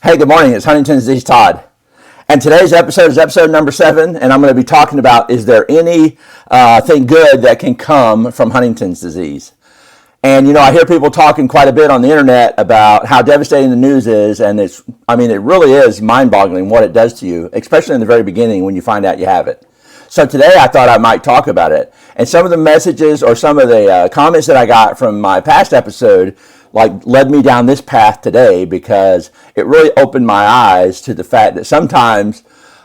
Hey, good morning. It's Huntington's disease Todd. And today's episode is episode number 7, and I'm going to be talking about, is there any thing good that can come from Huntington's disease? And, I hear people talking quite a bit on the internet about how devastating the news is, and it really is mind-boggling what it does to you, especially in the very beginning when you find out you have it. So today I thought I might talk about it. And some of the messages or some of the comments that I got from my past episode led me down this path today, because it really opened my eyes to the fact that sometimes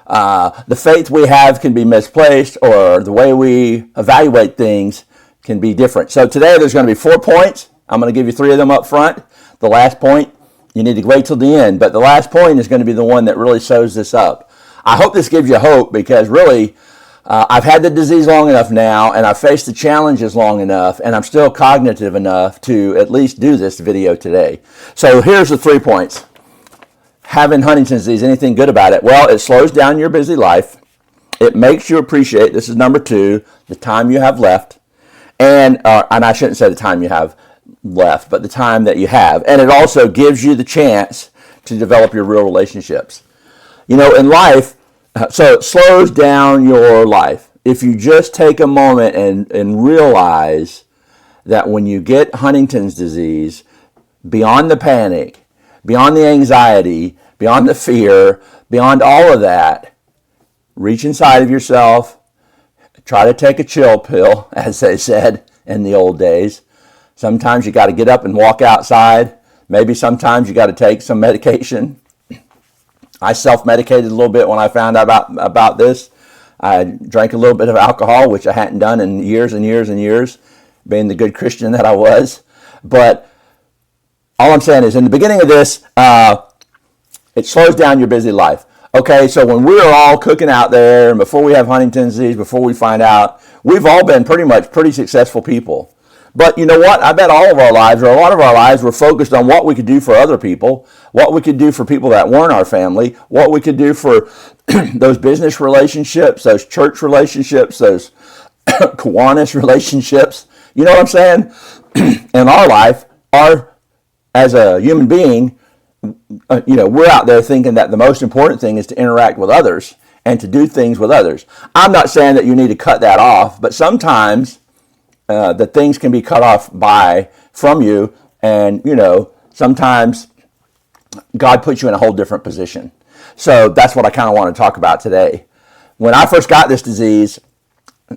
the faith we have can be misplaced, or the way we evaluate things can be different. So today there's going to be 4 points. I'm going to give you 3 of them up front. The last point, you need to wait till the end, but the last point is going to be the one that really sews this up. I hope this gives you hope, because really I've had the disease long enough now, and I've faced the challenges long enough, and I'm still cognitive enough to at least do this video today. So here's the 3 points. Having Huntington's disease, anything good about it? Well, it slows down your busy life. It makes you appreciate, this is number 2, the time you have left. And I shouldn't say the time you have left, but the time that you have. And it also gives you the chance to develop your real relationships. In life, so it slows down your life. If you just take a moment and realize that when you get Huntington's disease, beyond the panic, beyond the anxiety, beyond the fear, beyond all of that, reach inside of yourself, try to take a chill pill, as they said in the old days. Sometimes you got to get up and walk outside. Maybe sometimes you got to take some medication. I self-medicated a little bit when I found out about this. I drank a little bit of alcohol, which I hadn't done in years and years and years, being the good Christian that I was. But all I'm saying is, in the beginning of this, it slows down your busy life. Okay, so when we're all cooking out there, and before we have Huntington's disease, before we find out, we've all been pretty successful people. But you know what? I bet all of our lives, or a lot of our lives, were focused on what we could do for other people, what we could do for people that weren't our family, what we could do for those business relationships, those church relationships, those Kiwanis relationships. You know what I'm saying? In our life, as a human being, we're out there thinking that the most important thing is to interact with others and to do things with others. I'm not saying that you need to cut that off, but sometimes that things can be cut off from you, and sometimes God puts you in a whole different position. So that's what I kind of want to talk about today. When I first got this disease,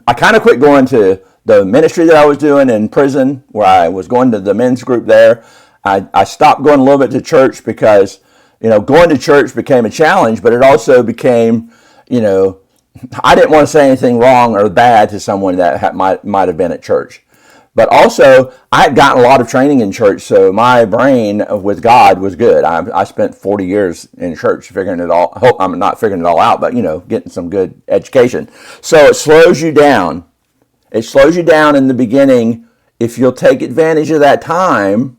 I kind of quit going to the ministry that I was doing in prison, where I was going to the men's group there. I stopped going a little bit to church because going to church became a challenge, but it also became I didn't want to say anything wrong or bad to someone that might have been at church. But also, I had gotten a lot of training in church, so my brain with God was good. I spent 40 years in church figuring it all. I hope I'm not figuring it all out, but getting some good education. So it slows you down. It slows you down in the beginning. If you'll take advantage of that time,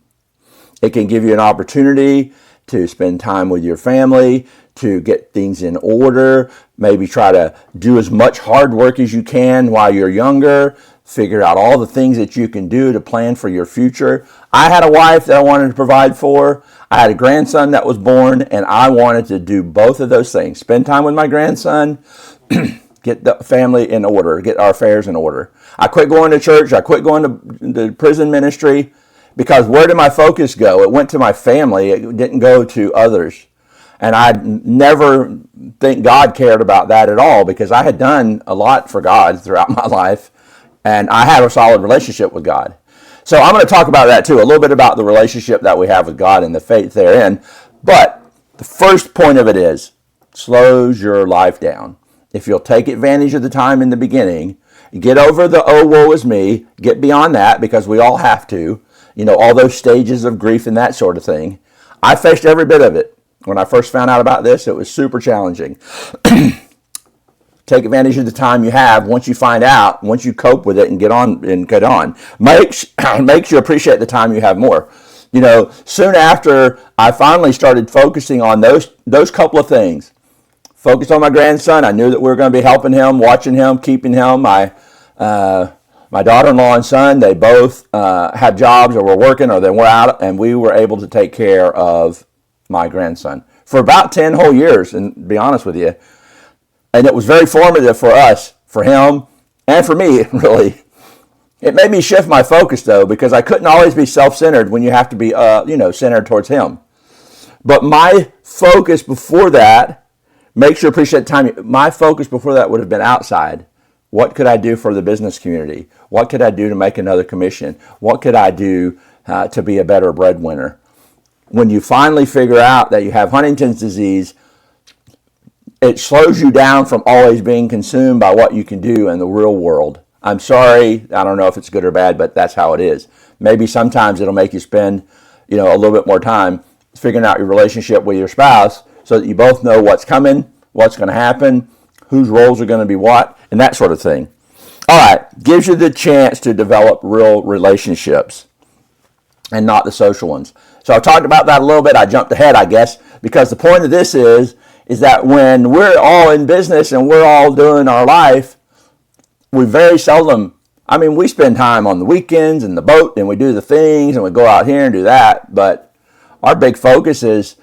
it can give you an opportunity to spend time with your family, to get things in order, maybe try to do as much hard work as you can while you're younger, figure out all the things that you can do to plan for your future. I had a wife that I wanted to provide for. I had a grandson that was born, and I wanted to do both of those things. Spend time with my grandson, get the family in order, get our affairs in order. I quit going to church. I quit going to the prison ministry, because where did my focus go? It went to my family. It didn't go to others. And I never think God cared about that at all, because I had done a lot for God throughout my life, and I had a solid relationship with God. So I'm going to talk about that too, a little bit about the relationship that we have with God and the faith therein. But the first point of it is, slows your life down. If you'll take advantage of the time in the beginning, get over the oh, woe is me, get beyond that, because we all have to, all those stages of grief and that sort of thing. I faced every bit of it. When I first found out about this, it was super challenging. Take advantage of the time you have. Once you find out, once you cope with it and get on, makes you appreciate the time you have more. Soon after I finally started focusing on those couple of things, focused on my grandson. I knew that we were going to be helping him, watching him, keeping him. My daughter-in-law and son, they both had jobs or were working or they were out, and we were able to take care of my grandson for about 10 whole years, and to be honest with you. And it was very formative for us, for him, and for me, really. It made me shift my focus, though, because I couldn't always be self-centered when you have to be, centered towards him. But my focus before that, make sure appreciate time, my focus before that would have been outside. What could I do for the business community? What could I do to make another commission? What could I do to be a better breadwinner? When you finally figure out that you have Huntington's disease, it slows you down from always being consumed by what you can do in the real world. I'm sorry, I don't know if it's good or bad, but that's how it is. Maybe sometimes it'll make you spend, a little bit more time figuring out your relationship with your spouse so that you both know what's coming, what's going to happen, whose roles are going to be what, and that sort of thing. All right, gives you the chance to develop real relationships and not the social ones. So I talked about that a little bit. I jumped ahead, I guess, because the point of this is that when we're all in business and we're all doing our life, we very seldom, we spend time on the weekends and the boat and we do the things and we go out here and do that, but our big focus is,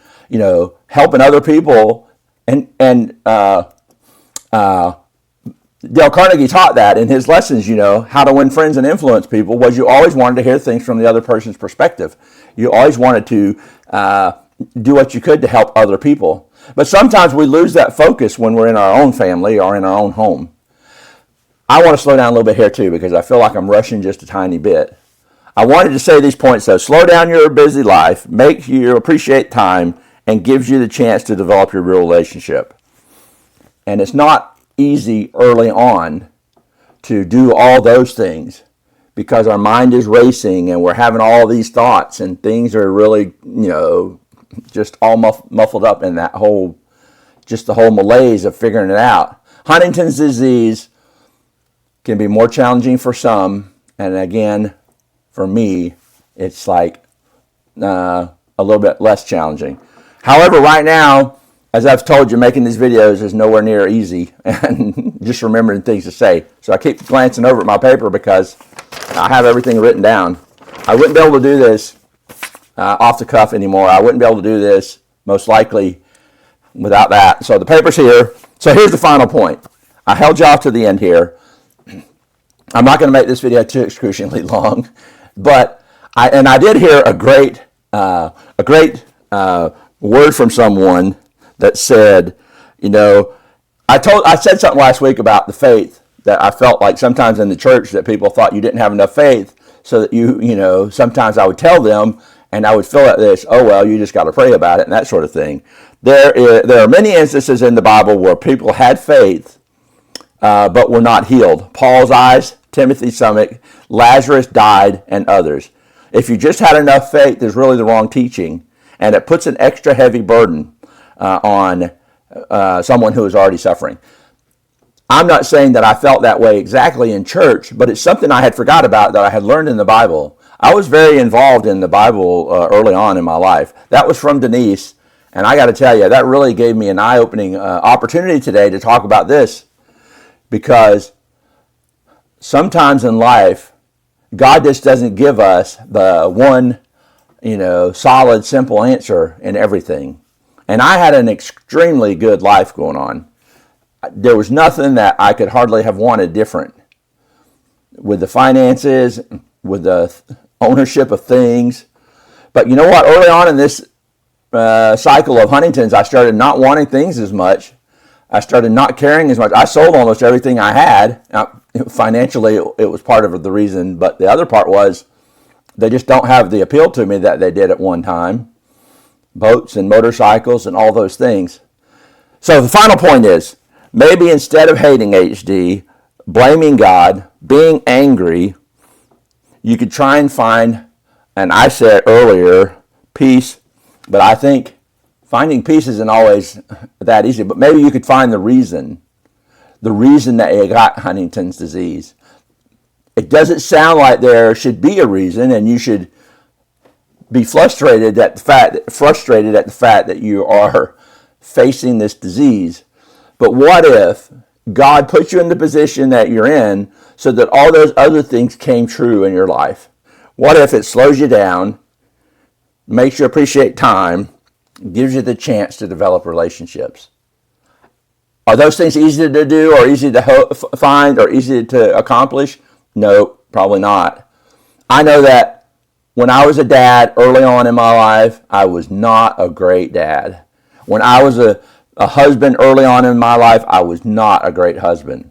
helping other people and Dale Carnegie taught that in his lessons, how to win friends and influence people, was you always wanted to hear things from the other person's perspective. You always wanted to do what you could to help other people. But sometimes we lose that focus when we're in our own family or in our own home. I want to slow down a little bit here too, because I feel like I'm rushing just a tiny bit. I wanted to say these points though. Slow down your busy life, make you appreciate time, and gives you the chance to develop your real relationship. And it's not easy early on to do all those things because our mind is racing and we're having all these thoughts and things are really, just all muffled up in that the whole malaise of figuring it out. Huntington's disease can be more challenging for some, and again, for me, it's like a little bit less challenging. However, right now, as I've told you, making these videos is nowhere near easy, and just remembering things to say. So I keep glancing over at my paper because I have everything written down. I wouldn't be able to do this off the cuff anymore. I wouldn't be able to do this, most likely, without that. So the paper's here. So here's the final point. I held you off to the end here. I'm not going to make this video too excruciatingly long, but I did hear a great word from someone that said, I said something last week about the faith, that I felt like sometimes in the church that people thought you didn't have enough faith, so that sometimes I would tell them and I would feel like this, oh well, you just got to pray about it and that sort of thing. There are many instances in the Bible where people had faith but were not healed. Paul's eyes, Timothy's stomach, Lazarus died, and others. If you just had enough faith, there's really the wrong teaching, and it puts an extra heavy burden on someone who is already suffering. I'm not saying that I felt that way exactly in church, but it's something I had forgot about that I had learned in the Bible. I was very involved in the Bible early on in my life. That was from Denise, and I got to tell you, that really gave me an eye-opening opportunity today to talk about this, because sometimes in life, God just doesn't give us the one, solid, simple answer in everything. And I had an extremely good life going on. There was nothing that I could hardly have wanted different. With the finances, with the ownership of things. But you know what? Early on in this cycle of Huntington's, I started not wanting things as much. I started not caring as much. I sold almost everything I had. Now, financially, it was part of the reason, but the other part was they just don't have the appeal to me that they did at one time. Boats and motorcycles and all those things. So the final point is, maybe instead of hating HD, blaming God, being angry, you could try and find, and I said earlier, peace, but I think finding peace isn't always that easy, but maybe you could find the reason that you got Huntington's disease. It doesn't sound like there should be a reason, and you should be frustrated at the fact that you are facing this disease. But what if God put you in the position that you're in so that all those other things came true in your life? What if it slows you down, makes you appreciate time, gives you the chance to develop relationships. Are those things easy to do or easy to find or easy to accomplish? No, probably not. I know that when I was a dad early on in my life, I was not a great dad. When I was a husband early on in my life, I was not a great husband.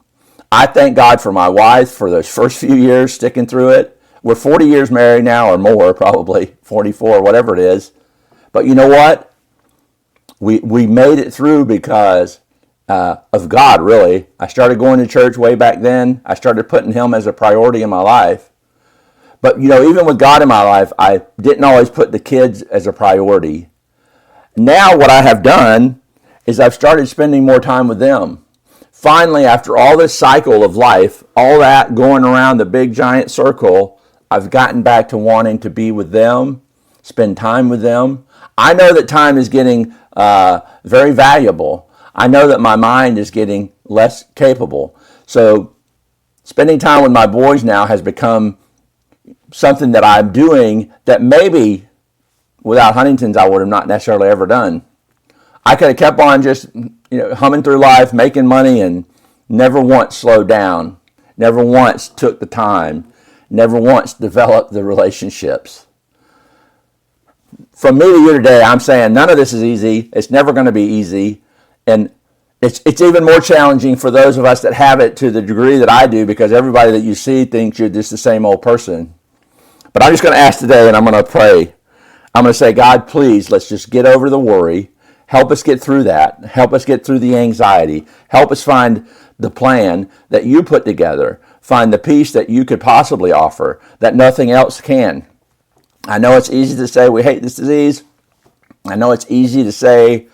I thank God for my wife for those first few years sticking through it. We're 40 years married now or more, probably 44, whatever it is. But you know what? We made it through because of God, really. I started going to church way back then. I started putting Him as a priority in my life. But, even with God in my life, I didn't always put the kids as a priority. Now what I have done is I've started spending more time with them. Finally, after all this cycle of life, all that going around the big giant circle, I've gotten back to wanting to be with them, spend time with them. I know that time is getting very valuable. I know that my mind is getting less capable. So spending time with my boys now has become something that I'm doing that maybe without Huntington's I would have not necessarily ever done. I could have kept on just humming through life, making money, and never once slowed down, never once took the time, never once developed the relationships. From me to you today, I'm saying none of this is easy. It's never going to be easy. And it's even more challenging for those of us that have it to the degree that I do, because everybody that you see thinks you're just the same old person. But I'm just going to ask today, and I'm going to pray. I'm going to say, God, please, let's just get over the worry. Help us get through that. Help us get through the anxiety. Help us find the plan that you put together. Find the peace that you could possibly offer that nothing else can. I know it's easy to say we hate this disease. I know it's easy to say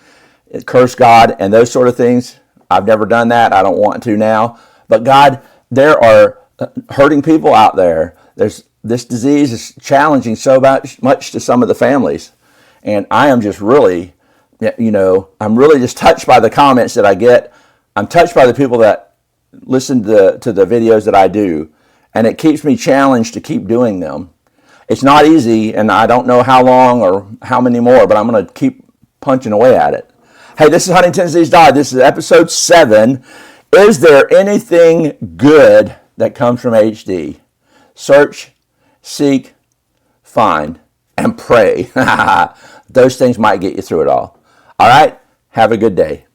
curse God and those sort of things. I've never done that. I don't want to now. But God, there are hurting people out there. This disease is challenging so much to some of the families. And I am just really, I'm really just touched by the comments that I get. I'm touched by the people that listen to the videos that I do. And it keeps me challenged to keep doing them. It's not easy, and I don't know how long or how many more, but I'm going to keep punching away at it. Hey, this is Huntington's Disease Died. This is episode 7. Is there anything good that comes from HD? Search, seek, find, and pray. Those things might get you through it all. All right? Have a good day.